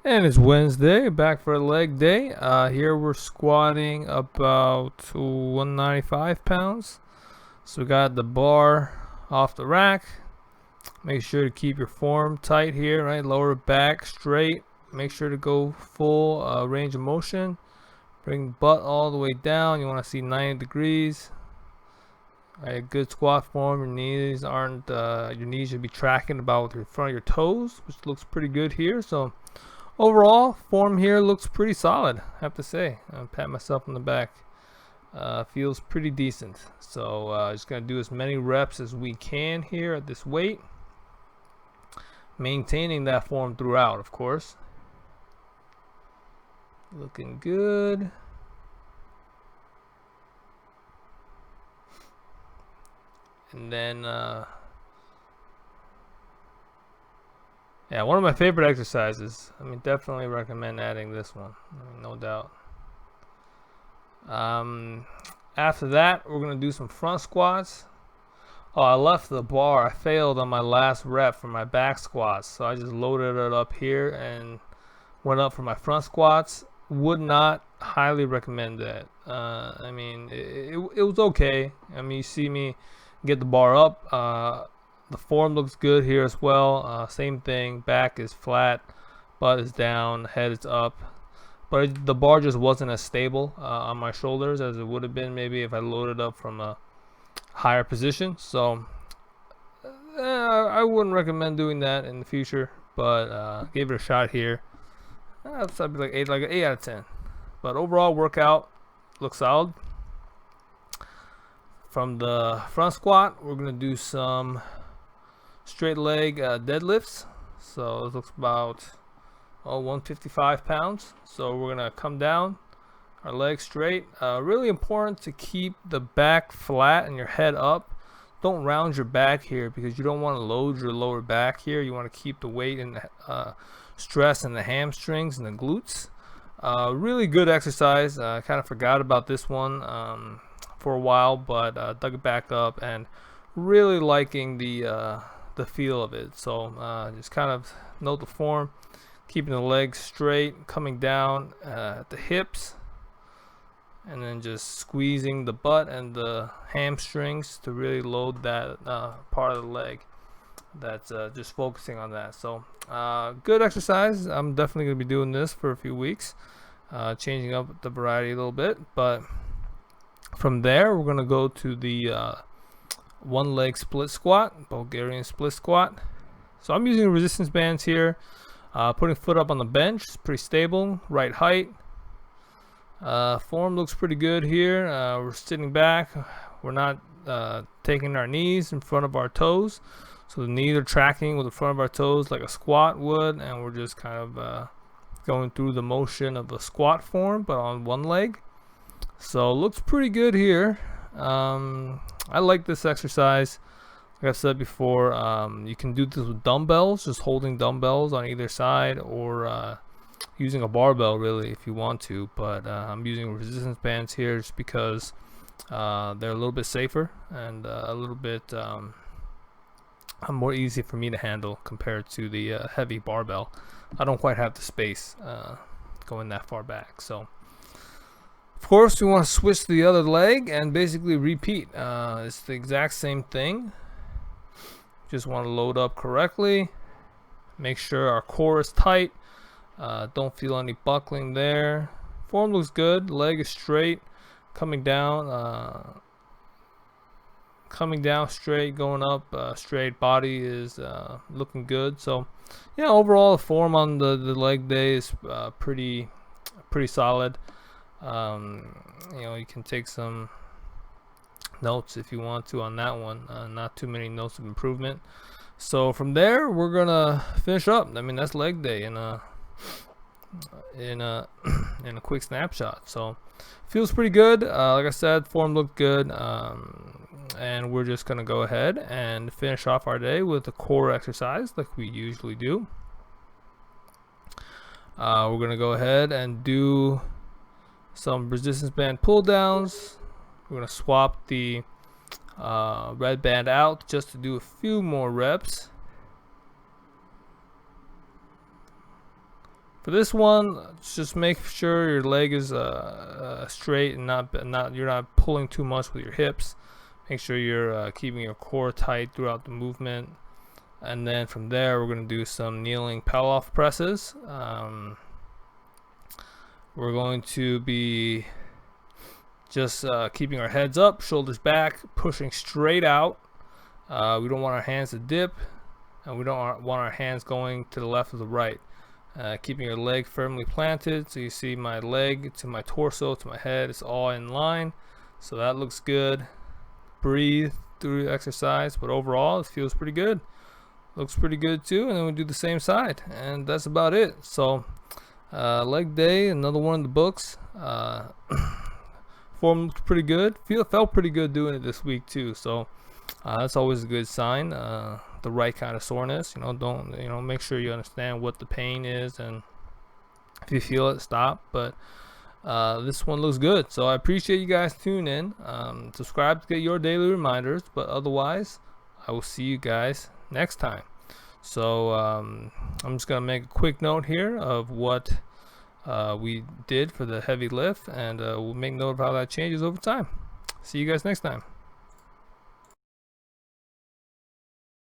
And it's Wednesday, back for a leg day. Here we're squatting about 195 pounds. So we got the bar off the rack. Make sure to keep your form tight here, right? Lower back straight. Make sure to go full range of motion. Bring butt all the way down. You want to see 90 degrees. Right, good squat form. Your knees aren't. Your knees should be tracking about with the front of your toes, which looks pretty good here. So overall, form here looks pretty solid, I have to say. I'll pat myself on the back. Feels pretty decent. So just going to do as many reps as we can here at this weight. Maintaining that form throughout, of course. Looking good. And then, yeah, one of my favorite exercises. I mean, definitely recommend adding this one. I mean, no doubt. After that, we're going to do some front squats. Oh, I left the bar. I failed on my last rep for my back squats. So I just loaded it up here and went up for my front squats. Would not highly recommend that. I mean, it was okay. I mean, you see me get the bar up. The form looks good here as well. Same thing. Back is flat. Butt is down. Head is up. But the bar just wasn't as stable on my shoulders as it would have been maybe if I loaded up from a higher position. So I wouldn't recommend doing that in the future, but gave it a shot here. So I'd be like an 8 out of 10. But overall workout looks solid. From the front squat, we're gonna do some straight leg deadlifts. So it looks about 155 pounds. So we're gonna come down, our legs straight. Really important to keep the back flat and your head up. Don't round your back here because you don't want to load your lower back here. You want to keep the weight and stress in the hamstrings and the glutes. Really good exercise. I kind of forgot about this one for a while, but dug it back up and really liking the feel of it. So just kind of note the form, keeping the legs straight, coming down at the hips, and then just squeezing the butt and the hamstrings to really load that part of the leg. That's just focusing on that. So good exercise. I'm definitely going to be doing this for a few weeks, changing up the variety a little bit. But from there, we're going to go to the one leg split squat, Bulgarian split squat. So I'm using resistance bands here, putting foot up on the bench. It's pretty stable, right height. Form looks pretty good here. We're sitting back. We're not taking our knees in front of our toes. So the knees are tracking with the front of our toes like a squat would. And we're just kind of going through the motion of a squat form, but on one leg. So it looks pretty good here. I like this exercise. Like I've said before, you can do this with dumbbells, just holding dumbbells on either side, or using a barbell really if you want to, but I'm using resistance bands here just because they're a little bit safer and a little bit more easy for me to handle compared to the heavy barbell. I don't quite have the space going that far back. So of course we want to switch to the other leg and basically repeat. It's the exact same thing. Just want to load up correctly, make sure our core is tight. Don't feel any buckling there. Form looks good. Leg is straight, coming down straight, going up straight. Body is looking good. So yeah, overall the form on the leg day is pretty solid. You can take some notes if you want to on that one. Not too many notes of improvement. So from there we're gonna finish up. I mean, that's leg day in a quick snapshot. So feels pretty good. Like I said, form looked good, and we're just gonna go ahead and finish off our day with a core exercise like we usually do. We're gonna go ahead and do some resistance band pull downs. We're gonna swap the red band out just to do a few more reps. For this one, just make sure your leg is straight and you're not pulling too much with your hips. Make sure you're keeping your core tight throughout the movement. And then from there, we're going to do some kneeling pull-off presses. We're going to be just keeping our heads up, shoulders back, pushing straight out. We don't want our hands to dip, and we don't want our hands going to the left or the right. Keeping your leg firmly planted, so you see my leg to my torso to my head, it's all in line, so that looks good. Breathe through the exercise, but overall it feels pretty good, looks pretty good too. And then we do the same side, and that's about it. So leg day, another one in the books. Form looked pretty good, felt pretty good doing it this week too, so that's always a good sign. The right kind of soreness, make sure you understand what the pain is, and if you feel it, stop. But this one looks good, so I appreciate you guys tuning in. Subscribe to get your daily reminders, but otherwise I will see you guys next time. So I'm just gonna make a quick note here of what we did for the heavy lift, and we'll make note of how that changes over time. See you guys next time.